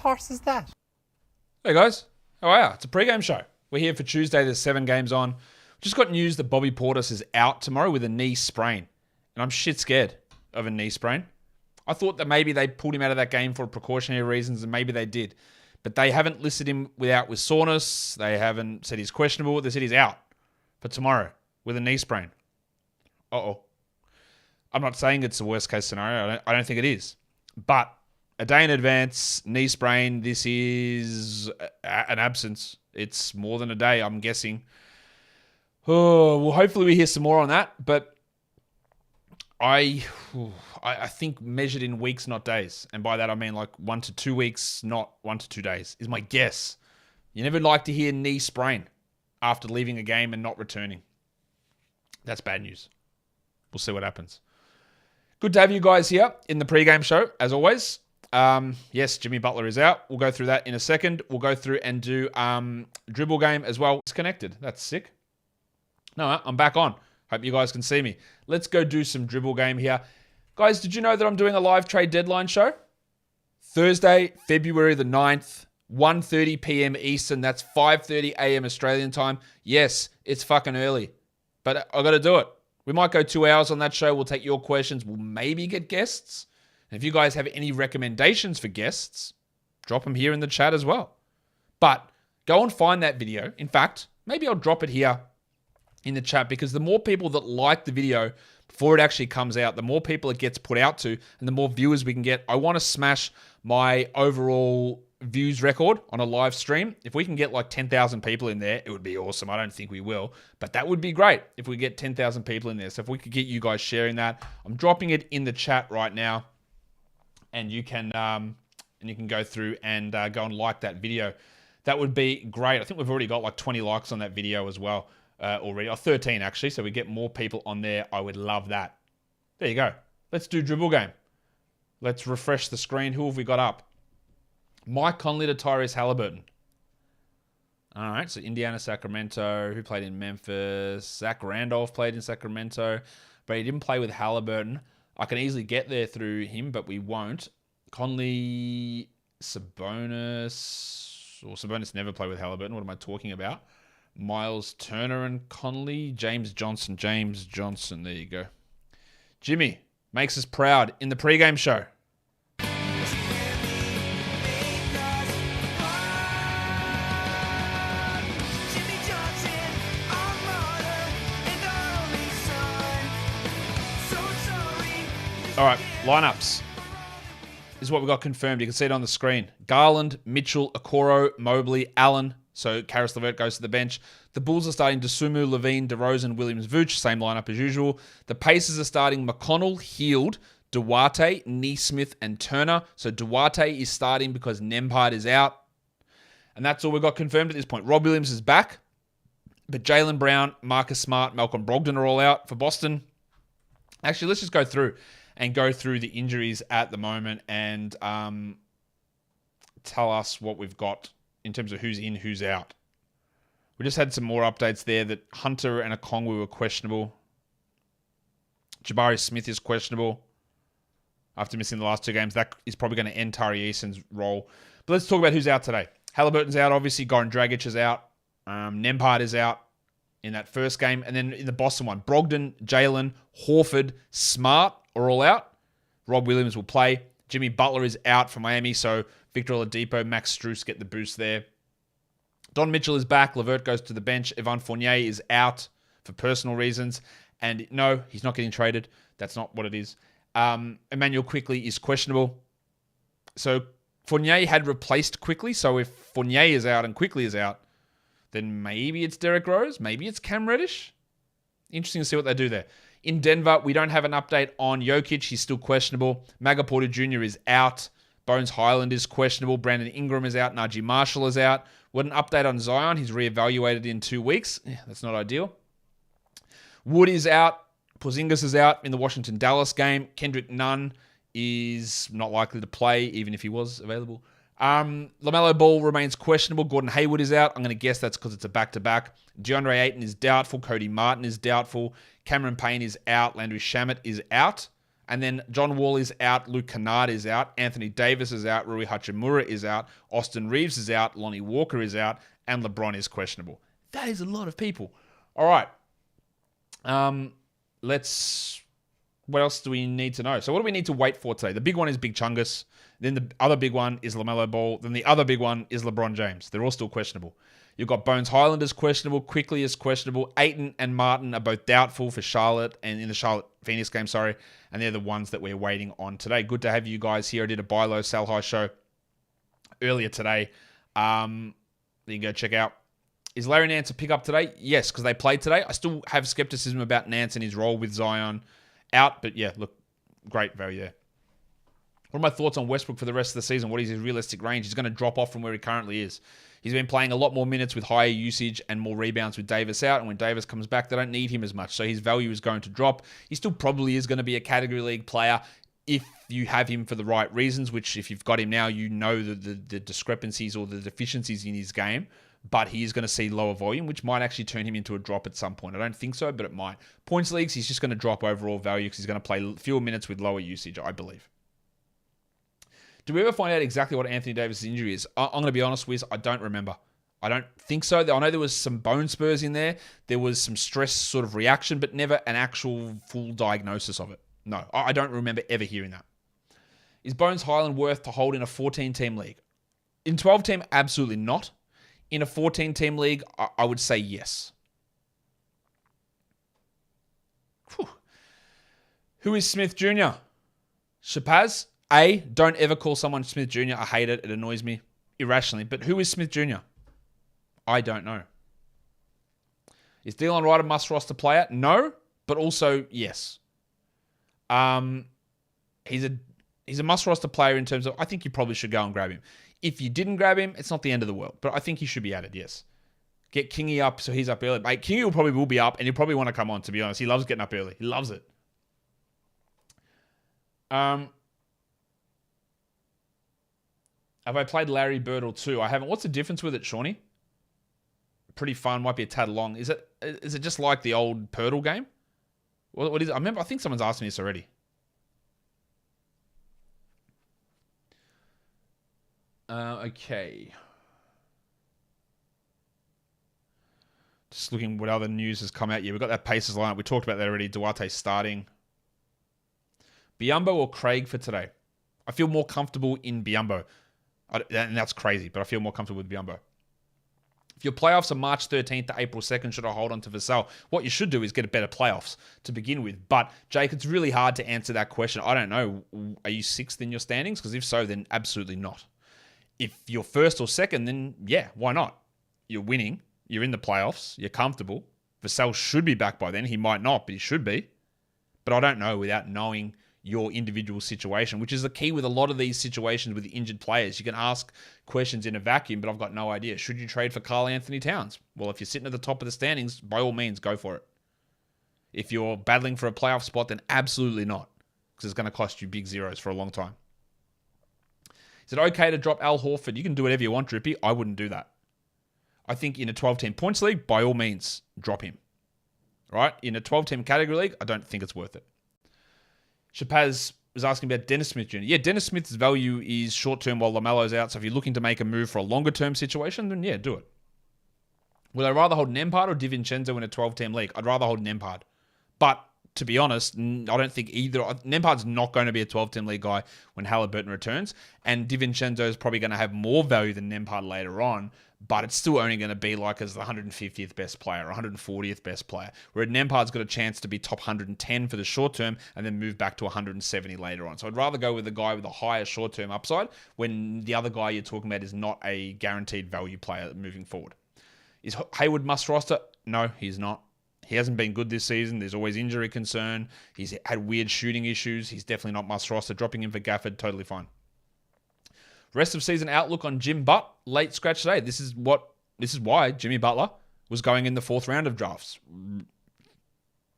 farce is that? Hey guys, how are you? It's a pregame show. We're here for Tuesday. There's 7 games on. Just got news that Bobby Portis is out tomorrow with a knee sprain. And I'm shit scared of a knee sprain. I thought that maybe they pulled him out of that game for precautionary reasons, and maybe they did. But they haven't listed him out with soreness. They haven't said he's questionable. They said he's out for tomorrow with a knee sprain. Uh-oh. I'm not saying it's the worst case scenario. I don't think it is. But a day in advance, knee sprain, this is an absence. It's more than a day, I'm guessing. Oh, well, hopefully we hear some more on that. But I think measured in weeks, not days. And by that, I mean like 1 to 2 weeks, not 1 to 2 days, is my guess. You never like to hear knee sprain after leaving a game and not returning. That's bad news. We'll see what happens. Good to have you guys here in the pregame show, as always. Yes, Jimmy Butler is out. We'll go through that in a second. We'll go through and do Dribble game as well. It's connected. That's sick. No, I'm back on. Hope you guys can see me. Let's go do some Dribble game here. Guys, did you know that I'm doing a live trade deadline show? Thursday, February the 9th, 1:30 p.m. Eastern. That's 5:30 a.m. Australian time. Yes, it's fucking early, but I got to do it. We might go 2 hours on that show. We'll take your questions. We'll maybe get guests. And if you guys have any recommendations for guests, drop them here in the chat as well. But go and find that video. In fact, maybe I'll drop it here in the chat, because the more people that like the video before it actually comes out, the more people it gets put out to and the more viewers we can get. I want to smash my overall views record on a live stream. If we can get like 10,000 people in there, it would be awesome. I don't think we will, but that would be great if we get 10,000 people in there. So if we could get you guys sharing that, I'm dropping it in the chat right now, and you can go through and go and like that video. That would be great. I think we've already got like 20 likes on that video as well already, or 13 actually. So we get more people on there. I would love that. There you go. Let's do Dribble game. Let's refresh the screen. Who have we got up? Mike Conley to Tyrese Halliburton. All right, so Indiana, Sacramento. Who played in Memphis? Zach Randolph played in Sacramento, but he didn't play with Halliburton. I can easily get there through him, but we won't. Conley, Sabonis. Well, Sabonis never played with Halliburton. What am I talking about? Miles Turner and Conley. James Johnson. There you go. Jimmy makes us proud in the pregame show. All right, lineups. This is what we got confirmed. You can see it on the screen. Garland, Mitchell, Okoro, Mobley, Allen. So Karis LeVert goes to the bench. The Bulls are starting Dosunmu, Levine, DeRozan, Williams, Vooch. Same lineup as usual. The Pacers are starting McConnell, Hield, Duarte, Neesmith, and Turner. So Duarte is starting because Nembhard is out. And that's all we've got confirmed at this point. Rob Williams is back. But Jaylen Brown, Marcus Smart, Malcolm Brogdon are all out for Boston. Actually, let's just go through the injuries at the moment and tell us what we've got in terms of who's in, who's out. We just had some more updates there that Hunter and Okongwu were questionable. Jabari Smith is questionable after missing the last 2 games. That is probably going to end Tari Eason's role. But let's talk about who's out today. Halliburton's out, obviously. Goran Dragic is out. Nembhard is out in that first game. And then in the Boston one, Brogdon, Jalen, Horford, Smart are all out. Rob Williams will play. Jimmy Butler is out for Miami, so Victor Oladipo, Max Strus get the boost there. Don Mitchell is back. LeVert goes to the bench. Evan Fournier is out for personal reasons. And no, he's not getting traded. That's not what it is. Emmanuel Quickley is questionable. So Fournier had replaced Quickley. So if Fournier is out and Quickley is out, then maybe it's Derrick Rose. Maybe it's Cam Reddish. Interesting to see what they do there. In Denver, we don't have an update on Jokic. He's still questionable. Maga Porter Jr. is out. Bones Highland is questionable. Brandon Ingram is out. Najee Marshall is out. What an update on Zion. He's reevaluated in 2 weeks. Yeah, that's not ideal. Wood is out. Porzingis is out in the Washington-Dallas game. Kendrick Nunn is not likely to play, even if he was available. LaMelo Ball remains questionable. Gordon Hayward is out. I'm going to guess that's because it's a back-to-back. DeAndre Ayton is doubtful. Cody Martin is doubtful. Cameron Payne is out. Landry Shamet is out. And then John Wall is out. Luke Kennard is out. Anthony Davis is out. Rui Hachimura is out. Austin Reeves is out. Lonnie Walker is out. And LeBron is questionable. That is a lot of people. All right. What else do we need to know? So what do we need to wait for today? The big one is Big Chungus. Then the other big one is LaMelo Ball. Then the other big one is LeBron James. They're all still questionable. You've got Bones Highland is questionable. Quickly is questionable. Ayton and Martin are both doubtful for Charlotte and in the Charlotte Phoenix game, sorry. And they're the ones that we're waiting on today. Good to have you guys here. I did a buy low, sell high show earlier today. You can go check out. Is Larry Nance a pickup today? Yes, because they played today. I still have skepticism about Nance and his role with Zion out. But yeah, look, great value there. What are my thoughts on Westbrook for the rest of the season? What is his realistic range? He's going to drop off from where he currently is. He's been playing a lot more minutes with higher usage and more rebounds with Davis out. And when Davis comes back, they don't need him as much. So his value is going to drop. He still probably is going to be a category league player if you have him for the right reasons, which if you've got him now, you know the discrepancies or the deficiencies in his game. But he is going to see lower volume, which might actually turn him into a drop at some point. I don't think so, but it might. Points leagues, he's just going to drop overall value because he's going to play fewer minutes with lower usage, I believe. Do we ever find out exactly what Anthony Davis' injury is? I'm going to be honest with you, I don't remember. I don't think so. I know there was some bone spurs in there. There was some stress sort of reaction, but never an actual full diagnosis of it. No, I don't remember ever hearing that. Is Bones Highland worth to hold in a 14-team league? In 12-team, absolutely not. In a 14-team league, I would say yes. Whew. Who is Smith Jr.? Shapaz? Don't ever call someone Smith Jr. I hate it. It annoys me irrationally. But who is Smith Jr.? I don't know. Is Delon Wright a must-roster player? No, but also yes. He's a must-roster player in terms of I think you probably should go and grab him. If you didn't grab him, it's not the end of the world. But I think he should be added, yes. Get Kingy up so he's up early. Mate, Kingy will be up and he'll probably want to come on, to be honest. He loves getting up early. He loves it. Have I played Larry Bird or 2? I haven't. What's the difference with it, Shawnee? Pretty fun. Might be a tad long. Is it just like the old Purtle game? What is it? I think someone's asked me this already. Okay. Just looking what other news has come out. Yeah, we've got that Pacers lineup. We talked about that already. Duarte starting. Biyombo or Craig for today? I feel more comfortable in Biyombo. And that's crazy, but I feel more comfortable with Biyombo. If your playoffs are March 13th to April 2nd, should I hold on to Vassell? What you should do is get a better playoffs to begin with. But, Jake, it's really hard to answer that question. I don't know. Are you 6th in your standings? Because if so, then absolutely not. If you're 1st or 2nd, then yeah, why not? You're winning. You're in the playoffs. You're comfortable. Vassell should be back by then. He might not, but he should be. But I don't know without knowing your individual situation, which is the key with a lot of these situations with injured players. You can ask questions in a vacuum, but I've got no idea. Should you trade for Karl Anthony Towns? Well, if you're sitting at the top of the standings, by all means, go for it. If you're battling for a playoff spot, then absolutely not, because it's going to cost you big zeros for a long time. Is it okay to drop Al Horford? You can do whatever you want, Drippy. I wouldn't do that. I think in a 12-team points league, by all means, drop him. Right? In a 12-team category league, I don't think it's worth it. Shapaz was asking about Dennis Smith Jr. Yeah, Dennis Smith's value is short-term while LaMelo's out. So if you're looking to make a move for a longer-term situation, then yeah, do it. Would I rather hold Nembhard or DiVincenzo in a 12-team league? I'd rather hold Nembhard. But to be honest, I don't think either. Nembhard's not going to be a 12-team league guy when Halliburton returns. And DiVincenzo is probably going to have more value than Nembhard later on. But it's still only going to be like as the 150th best player, 140th best player. Where Nembhard's got a chance to be top 110 for the short term and then move back to 170 later on. So I'd rather go with the guy with a higher short-term upside when the other guy you're talking about is not a guaranteed value player moving forward. Is Hayward must roster? No, he's not. He hasn't been good this season. There's always injury concern. He's had weird shooting issues. He's definitely not must roster. Dropping him for Gafford, totally fine. Rest of season outlook on Jim Butt, late scratch today. This is why Jimmy Butler was going in the 4th round of drafts.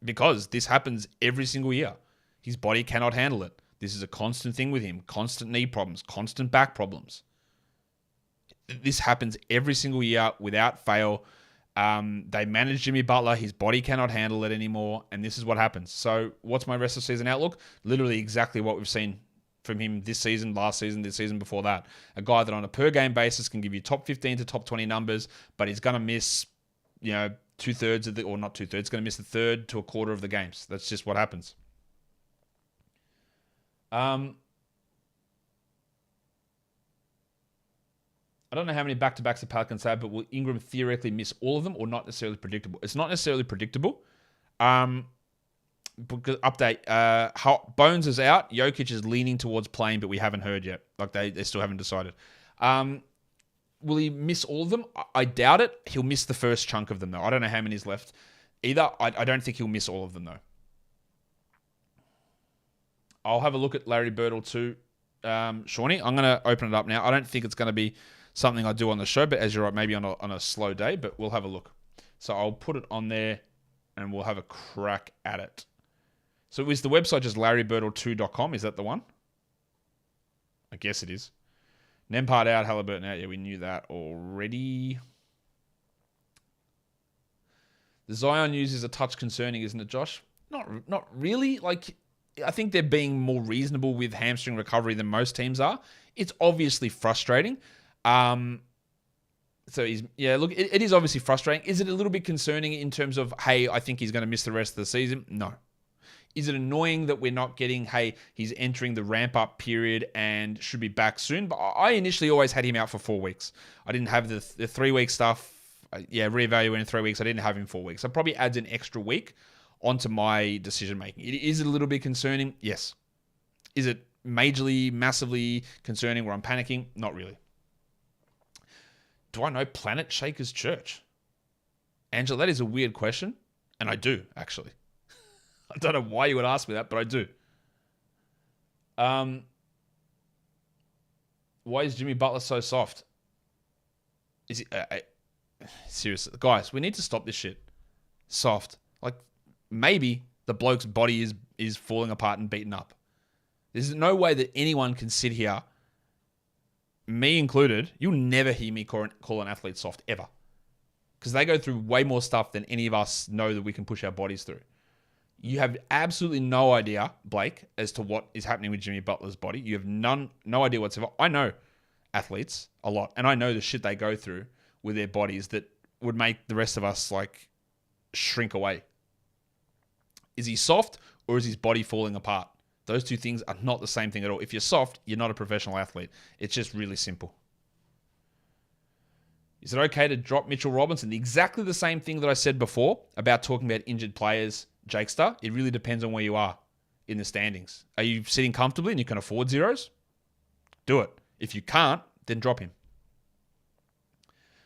Because this happens every single year. His body cannot handle it. This is a constant thing with him. Constant knee problems, constant back problems. This happens every single year without fail. They manage Jimmy Butler. His body cannot handle it anymore. And this is what happens. So what's my rest of season outlook? Literally exactly what we've seen from him this season, last season, this season before that. A guy that on a per game basis can give you top 15 to top 20 numbers, but he's going to miss, two-thirds of or not two-thirds, going to miss a third to a quarter of the games. That's just what happens. I don't know how many back-to-backs the Pelicans have, but will Ingram theoretically miss all of them or not necessarily predictable? It's not necessarily predictable. Update. Bones is out. Jokic is leaning towards playing, but we haven't heard yet. Like they still haven't decided. Will he miss all of them? I doubt it. He'll miss the first chunk of them, though. I don't know how many's left either. I don't think he'll miss all of them, though. I'll have a look at Larry Birtle too, Shawnee. I'm going to open it up now. I don't think it's going to be something I do on the show, but as you're right, maybe on a slow day, but we'll have a look. So I'll put it on there and we'll have a crack at it. So is the website just larrybirtle2.com? Is that the one? I guess it is. Nembhard out, Halliburton out. Yeah, we knew that already. The Zion news is a touch concerning, isn't it, Josh? Not really. Like, I think they're being more reasonable with hamstring recovery than most teams are. It's obviously frustrating. It is obviously frustrating. Is it a little bit concerning in terms of, hey, I think he's going to miss the rest of the season? No. Is it annoying that we're not getting, hey, he's entering the ramp-up period and should be back soon? But I initially always had him out for 4 weeks. I didn't have the 3-week stuff. Reevaluating in 3 weeks. I didn't have him 4 weeks. So probably adds an extra week onto my decision-making. Is it a little bit concerning? Yes. Is it majorly, massively concerning where I'm panicking? Not really. Do I know Planet Shakers Church? Angela, that is a weird question. And I do, actually. I don't know why you would ask me that, but I do. Why is Jimmy Butler so soft? Is he... seriously. Guys, we need to stop this shit. Soft. Like, maybe the bloke's body is falling apart and beaten up. There's no way that anyone can sit here, me included, you'll never hear me call an athlete soft, ever. Because they go through way more stuff than any of us know that we can push our bodies through. You have absolutely no idea, Blake, as to what is happening with Jimmy Butler's body. You have no idea whatsoever. I know athletes a lot, and I know the shit they go through with their bodies that would make the rest of us, like, shrink away. Is he soft, or is his body falling apart? Those two things are not the same thing at all. If you're soft, you're not a professional athlete. It's just really simple. Is it okay to drop Mitchell Robinson? Exactly the same thing that I said before about talking about injured players, Jakester. It really depends on where you are in the standings. Are you sitting comfortably and you can afford zeros? Do it. If you can't, then drop him.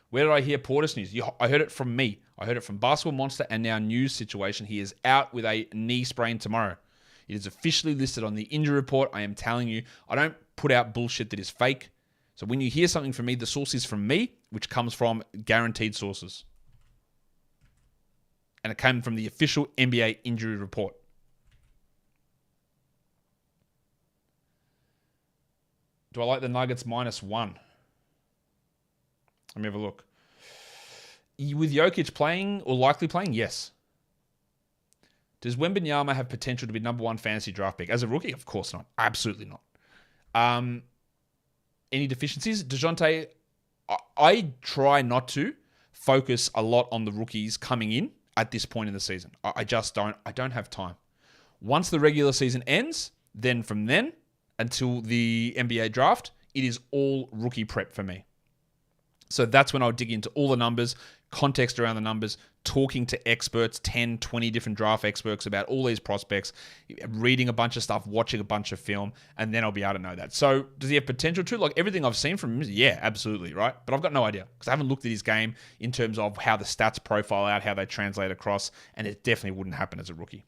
Where did I hear Portis news? I heard it from me. I heard it from Basketball Monster and now News Situation. He is out with a knee sprain tomorrow. It is officially listed on the injury report. I am telling you, I don't put out bullshit that is fake. So when you hear something from me, the source is from me, which comes from guaranteed sources. And it came from the official NBA injury report. Do I like the Nuggets -1? Let me have a look. With Jokic playing or likely playing, yes. Does Wembanyama have potential to be number 1 fantasy draft pick? As a rookie? Of course not. Absolutely not. Any deficiencies? DeJounte, I try not to focus a lot on the rookies coming in at this point in the season. I just don't. I don't have time. Once the regular season ends, then from then until the NBA draft, it is all rookie prep for me. So that's when I'll dig into all the numbers, context around the numbers, talking to experts, 10, 20 different draft experts about all these prospects, reading a bunch of stuff, watching a bunch of film, and then I'll be able to know that. So does he have potential to? Like everything I've seen from him, yeah, absolutely, right? But I've got no idea because I haven't looked at his game in terms of how the stats profile out, how they translate across, and it definitely wouldn't happen as a rookie.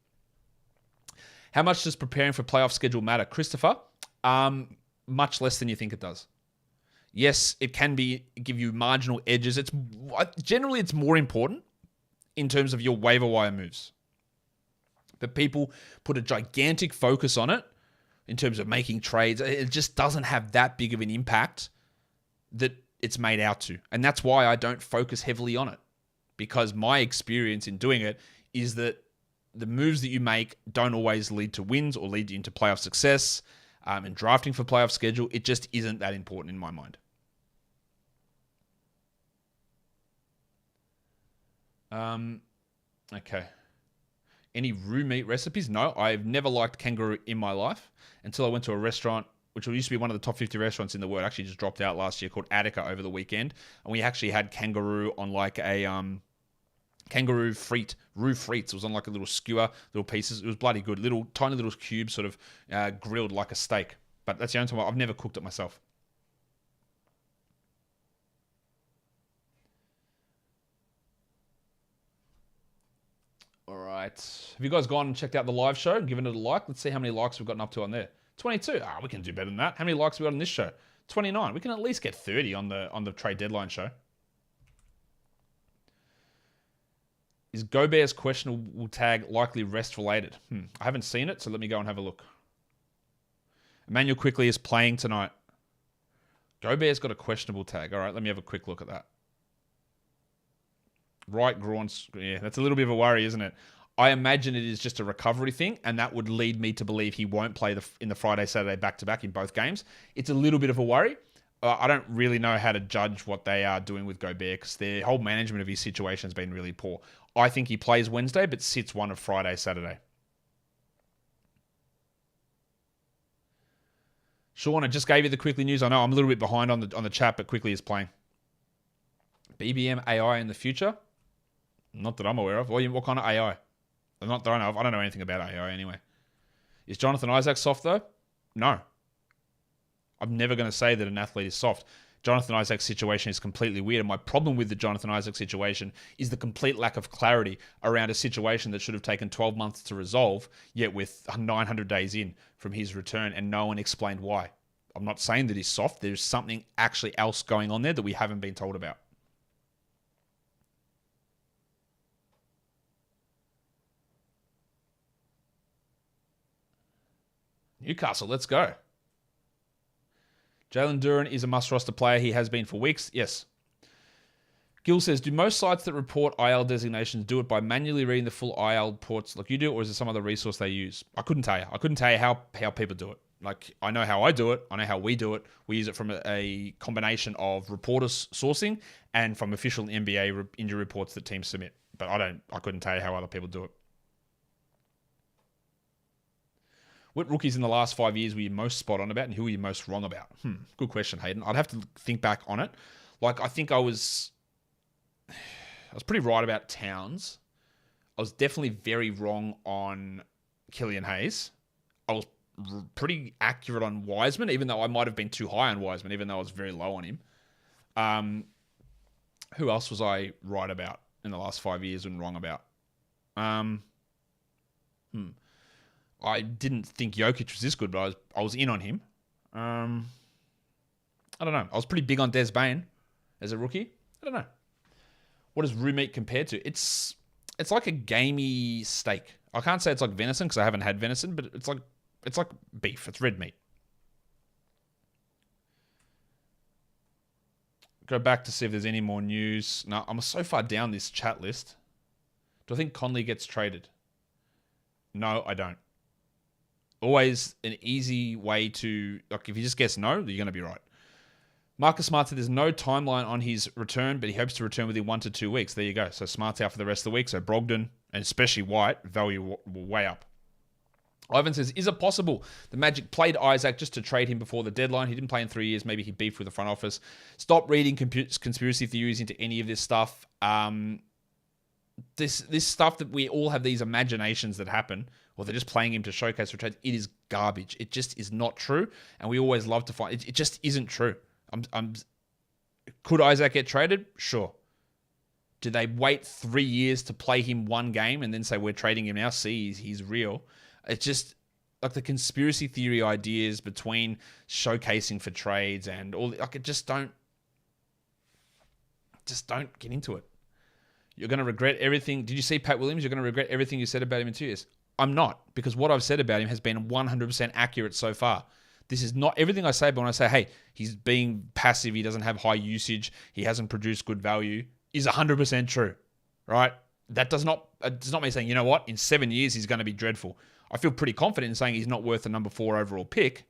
How much does preparing for playoff schedule matter? Christopher, much less than you think it does. Yes, it can give you marginal edges. Generally, it's more important in terms of your waiver wire moves. But people put a gigantic focus on it in terms of making trades. It just doesn't have that big of an impact that it's made out to. And that's why I don't focus heavily on it. because my experience in doing it is that the moves that you make don't always lead to wins or lead you into playoff success. And drafting for playoff schedule, it just isn't that important in my mind. Okay. Any roommate recipes? No, I've never liked kangaroo in my life until I went to a restaurant, which used to be one of the top 50 restaurants in the world. Actually just dropped out last year, called Attica, over the weekend. And we actually had kangaroo on like a kangaroo frite, roux frites. It was on like a little skewer, little pieces. It was bloody good. Tiny little cubes, sort of grilled like a steak. But that's the only time I've never cooked it myself. All right. Have you guys gone and checked out the live show and given it a like? Let's see how many likes we've gotten up to on there. 22. We can do better than that. How many likes have we got on this show? 29. We can at least get 30 on the trade deadline show. Is Gobert's questionable tag likely rest related? I haven't seen it, so let me go and have a look. Emmanuel Quickly is playing tonight. Gobert's got a questionable tag. All right, let me have a quick look at that. Right groin. Yeah, that's a little bit of a worry, isn't it? I imagine it is just a recovery thing, and that would lead me to believe he won't play in the Friday-Saturday back-to-back in both games. It's a little bit of a worry. I don't really know how to judge what they are doing with Gobert because their whole management of his situation has been really poor. I think he plays Wednesday, but sits one of Friday, Saturday. Sean, I just gave you the Quickly news. I know I'm a little bit behind on the chat, but Quickly is playing. BBM AI in the future? Not that I'm aware of. What kind of AI? Not that I know of. I don't know anything about AI anyway. Is Jonathan Isaac soft though? No. I'm never going to say that an athlete is soft. Jonathan Isaac's situation is completely weird. And my problem with the Jonathan Isaac situation is the complete lack of clarity around a situation that should have taken 12 months to resolve, yet with 900 days in from his return, and no one explained why. I'm not saying that he's soft. There's something actually else going on there that we haven't been told about. Newcastle, let's go. Jalen Duren is a must-roster player. He has been for weeks. Yes. Gil says, do most sites that report IL designations do it by manually reading the full IL reports like you do, or is there some other resource they use? I couldn't tell you. I couldn't tell you how people do it. Like, I know how I do it. I know how we do it. We use it from a combination of reporters sourcing and from official NBA injury reports that teams submit. But I couldn't tell you how other people do it. What rookies in the last 5 years were you most spot on about, and who were you most wrong about? Good question, Hayden. I'd have to think back on it. Like, I think I was pretty right about Towns. I was definitely very wrong on Killian Hayes. I was pretty accurate on Wiseman, even though I might have been too high on Wiseman, even though I was very low on him. Who else was I right about in the last 5 years and wrong about? I didn't think Jokic was this good, but I was in on him. I don't know. I was pretty big on Des Bane as a rookie. I don't know. What is roommate compared to? It's like a gamey steak. I can't say it's like venison because I haven't had venison, but it's like beef. It's red meat. Go back to see if there's any more news. No, I'm so far down this chat list. Do I think Conley gets traded? No, I don't. Always an easy way to, like, if you just guess no, you're going to be right. Marcus Smart said there's no timeline on his return, but he hopes to return within 1 to 2 weeks. There you go. So Smart's out for the rest of the week. So Brogdon, and especially White, value way up. Ivan says, is it possible the Magic played Isaac just to trade him before the deadline? He didn't play in 3 years. Maybe he beefed with the front office. Stop reading conspiracy theories into any of this stuff. This stuff that we all have these imaginations that happen, or they're just playing him to showcase for trades. It is garbage. It just is not true. And we always love to find it. It just isn't true. Could Isaac get traded? Sure. Do they wait 3 years to play him one game and then say, we're trading him now? See, he's real. It's just like the conspiracy theory ideas between showcasing for trades and all, like, just don't get into it. You're going to regret everything. Did you see Pat Williams? You're going to regret everything you said about him in 2 years. I'm not, because what I've said about him has been 100% accurate so far. This is not everything I say, but when I say, hey, he's being passive, he doesn't have high usage, he hasn't produced good value, is 100% true. right? That does not mean saying, you know what, in 7 years he's going to be dreadful. I feel pretty confident in saying he's not worth the number 4 overall pick,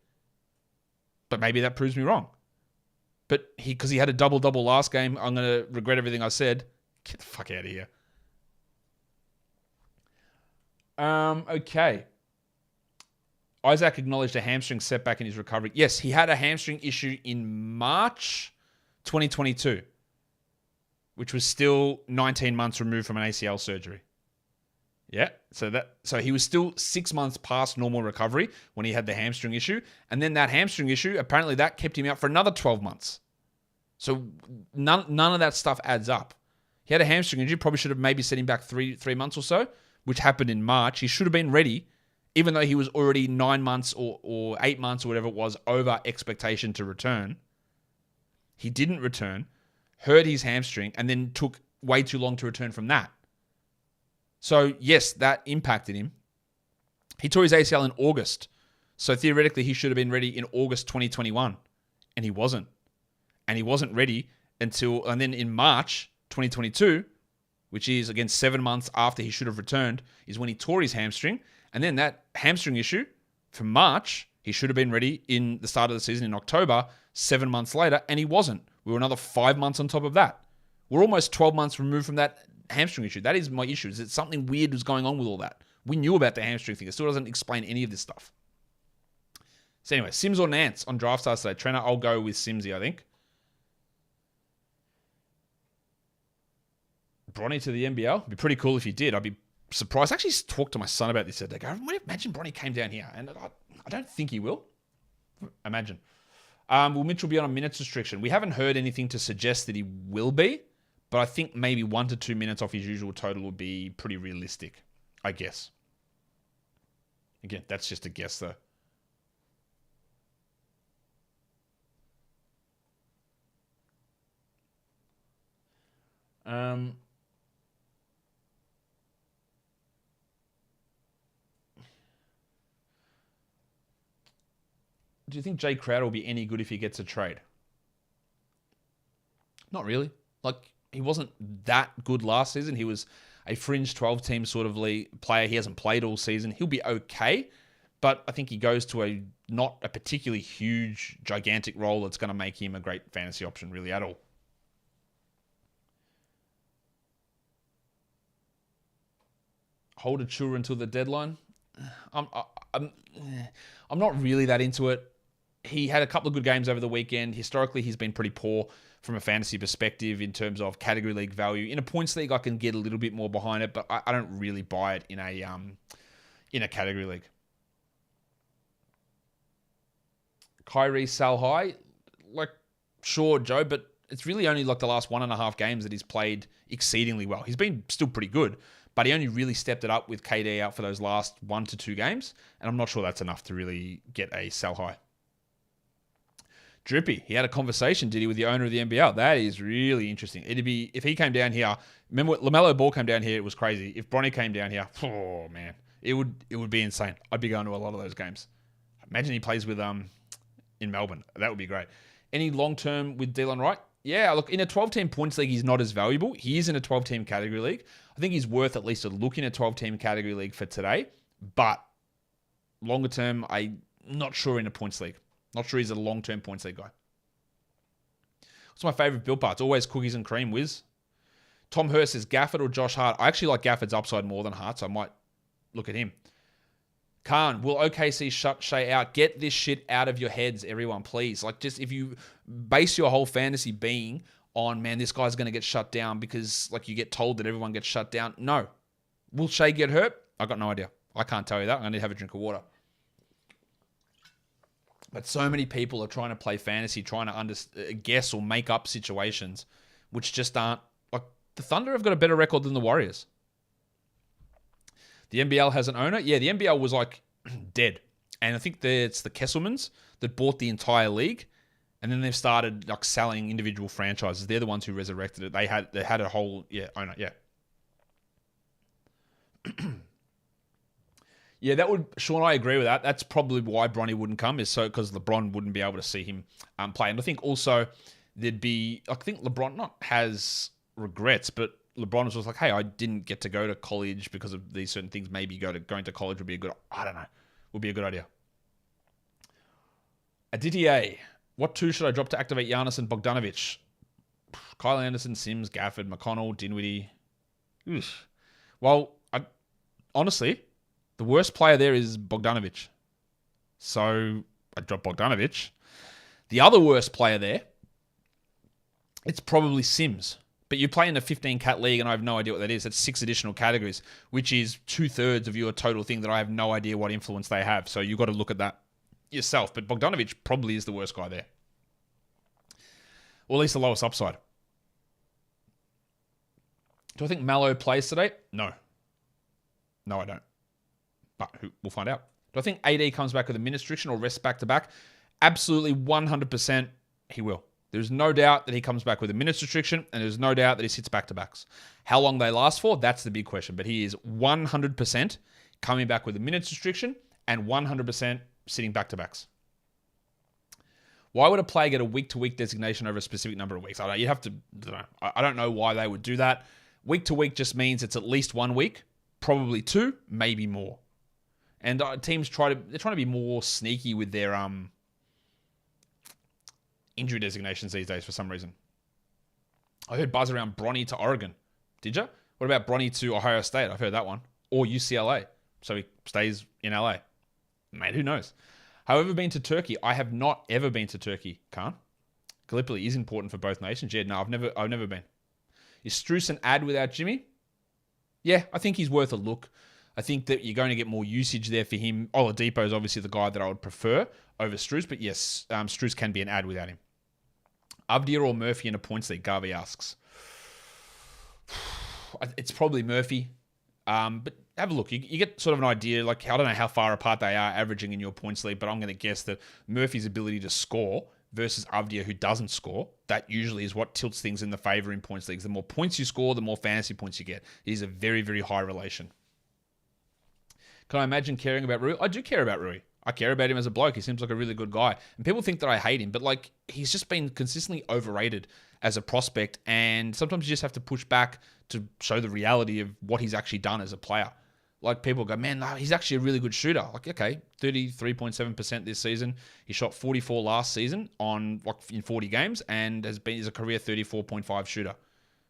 but maybe that proves me wrong. But because he had a double-double last game, I'm going to regret everything I said. Get the fuck out of here. Okay. Isaac acknowledged a hamstring setback in his recovery. Yes, he had a hamstring issue in March 2022, which was still 19 months removed from an ACL surgery. Yeah, so he was still 6 months past normal recovery when he had the hamstring issue, and then that hamstring issue, apparently that kept him out for another 12 months. So none of that stuff adds up. He had a hamstring injury, probably should have maybe set him back three months or so, which happened in March. He should have been ready, even though he was already 9 months or 8 months or whatever it was over expectation to return. He didn't return, hurt his hamstring, and then took way too long to return from that. So, yes, that impacted him. He tore his ACL in August. So, theoretically, he should have been ready in August 2021. And he wasn't. And he wasn't ready and then in March 2022, which is, again, 7 months after he should have returned, is when he tore his hamstring. And then that hamstring issue from March, he should have been ready in the start of the season in October, 7 months later, and he wasn't. We were another 5 months on top of that. We're almost 12 months removed from that hamstring issue. That is my issue. Is that something weird was going on with all that? We knew about the hamstring thing. It still doesn't explain any of this stuff. So anyway, Sims or Nance on draft stars today. Trainer, I'll go with Simsy, I think. Bronny to the NBL. It'd be pretty cool if he did. I'd be surprised. I actually talked to my son about this the other day. Imagine Bronny came down here. And I don't think he will. Imagine. Will Mitchell be on a minutes restriction? We haven't heard anything to suggest that he will be. But I think maybe 1 to 2 minutes off his usual total would be pretty realistic, I guess. Again, that's just a guess, though. Do you think Jay Crowder will be any good if he gets a trade? Not really. Like, he wasn't that good last season. He was a fringe 12-team sort of league player. He hasn't played all season. He'll be okay, but I think he goes to not a particularly huge, gigantic role that's going to make him a great fantasy option really at all. Hold Achua until the deadline. I'm not really that into it. He had a couple of good games over the weekend. Historically, he's been pretty poor from a fantasy perspective in terms of category league value. In a points league, I can get a little bit more behind it, but I don't really buy it in a category league. Kyrie sell high, like sure, Joe, but it's really only like the last 1.5 games that he's played exceedingly well. He's been still pretty good, but he only really stepped it up with KD out for those last 1 to 2 games, and I'm not sure that's enough to really get a sell high. Drippy, he had a conversation, did he, with the owner of the NBL? That is really interesting. It'd be, if he came down here, remember LaMelo Ball came down here, it was crazy. If Bronny came down here, oh man, it would be insane. I'd be going to a lot of those games. Imagine he plays with in Melbourne. That would be great. Any long-term with Delon Wright? Yeah, look, in a 12-team points league, he's not as valuable. He is in a 12-team category league. I think he's worth at least a look in a 12-team category league for today, but longer term, I'm not sure in a points league. Not sure he's a long-term points league guy. What's my favorite build part? It's always cookies and cream, Wiz. Tom Hurst says Gafford or Josh Hart. I actually like Gafford's upside more than Hart, so I might look at him. Khan, will OKC shut Shea out? Get this shit out of your heads, everyone, please. Like, just if you base your whole fantasy being on, man, this guy's going to get shut down because, like, you get told that everyone gets shut down. No. Will Shea get hurt? I got no idea. I can't tell you that. I need to have a drink of water. But so many people are trying to play fantasy, trying to guess or make up situations, which just aren't. Like, the Thunder have got a better record than the Warriors. The NBL has an owner. Yeah, the NBL was like dead. And I think it's the Kesselmans that bought the entire league. And then they've started like selling individual franchises. They're the ones who resurrected it. They had a whole owner. Yeah. Yeah, that would, Sean, I agree with that. That's probably why Bronny wouldn't come, is so because LeBron wouldn't be able to see him play. And I think also I think LeBron not has regrets, but LeBron was just like, hey, I didn't get to go to college because of these certain things. Maybe going to college would be I don't know, would be a good idea. Aditya, what two should I drop to activate Giannis and Bogdanovic? Kyle Anderson, Sims, Gafford, McConnell, Dinwiddie. Oof. Well, honestly, the worst player there is Bogdanovic. So I drop Bogdanovic. The other worst player there, it's probably Sims. But you play in a 15-cat league, and I have no idea what that is. That's 6 additional categories, which is 2/3 of your total thing that I have no idea what influence they have. So you've got to look at that yourself. But Bogdanovic probably is the worst guy there. Or at least the lowest upside. Do I think Mallow plays today? No. No, I don't. But we'll find out. Do I think AD comes back with a minute restriction or rests back-to-back? Absolutely 100% he will. There's no doubt that he comes back with a minutes restriction, and there's no doubt that he sits back-to-backs. How long they last for, that's the big question. But he is 100% coming back with a minutes restriction and 100% sitting back-to-backs. Why would a player get a week-to-week designation over a specific number of weeks? I don't know why they would do that. Week-to-week just means it's at least 1 week, probably 2, maybe more. And teams they're trying to be more sneaky with their injury designations these days for some reason. I heard buzz around Bronny to Oregon. Did you? What about Bronny to Ohio State? I've heard that one. Or UCLA. So he stays in LA. Mate, who knows? However, been to Turkey. I have not ever been to Turkey, Khan. Gallipoli is important for both nations. Yeah, no, I've never been. Is Strus an ad without Jimmy? Yeah, I think he's worth a look. I think that you're going to get more usage there for him. Oladipo is obviously the guy that I would prefer over Strus, but yes, Strus can be an ad without him. Avdia or Murphy in a points league, Garvey asks. It's probably Murphy, but have a look. You get sort of an idea, like I don't know how far apart they are averaging in your points league, but I'm going to guess that Murphy's ability to score versus Avdia, who doesn't score, that usually is what tilts things in the favor in points leagues. The more points you score, the more fantasy points you get. It is a very, very high relation. Can I imagine caring about Rui? I do care about Rui. I care about him as a bloke. He seems like a really good guy. And people think that I hate him, but like he's just been consistently overrated as a prospect. And sometimes you just have to push back to show the reality of what he's actually done as a player. Like people go, man, no, he's actually a really good shooter. Like, okay, 33.7% this season. He shot 44 last season in 40 games and is a career 34.5 shooter.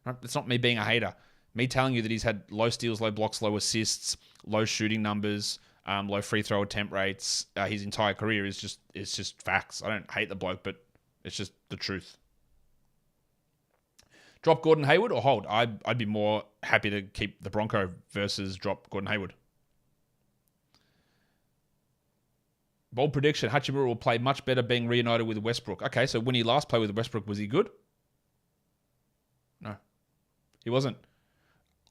Right? It's not me being a hater. Me telling you that he's had low steals, low blocks, low assists, low shooting numbers, low free throw attempt rates. His entire career is just facts. I don't hate the bloke, but it's just the truth. Drop Gordon Hayward or hold? I'd be more happy to keep the Bronco versus drop Gordon Hayward. Bold prediction: Hachimura will play much better being reunited with Westbrook. Okay, so when he last played with Westbrook, was he good? No, he wasn't.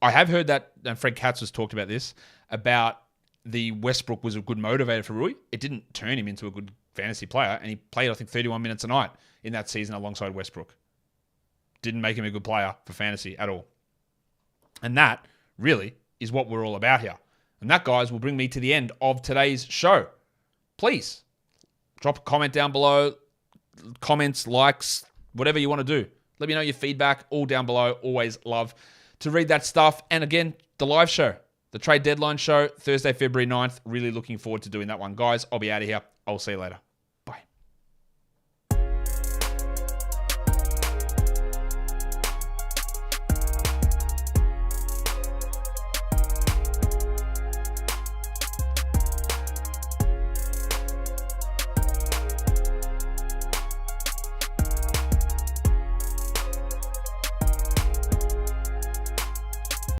I have heard that, and Fred Katz has talked about this, about the Westbrook was a good motivator for Rui. It didn't turn him into a good fantasy player, and he played, I think, 31 minutes a night in that season alongside Westbrook. Didn't make him a good player for fantasy at all. And that, really, is what we're all about here. And that, guys, will bring me to the end of today's show. Please, drop a comment down below, comments, likes, whatever you want to do. Let me know your feedback, all down below. Always love to read that stuff. And again, the live show, the trade deadline show, Thursday, February 9th. Really looking forward to doing that one. Guys, I'll be out of here. I'll see you later.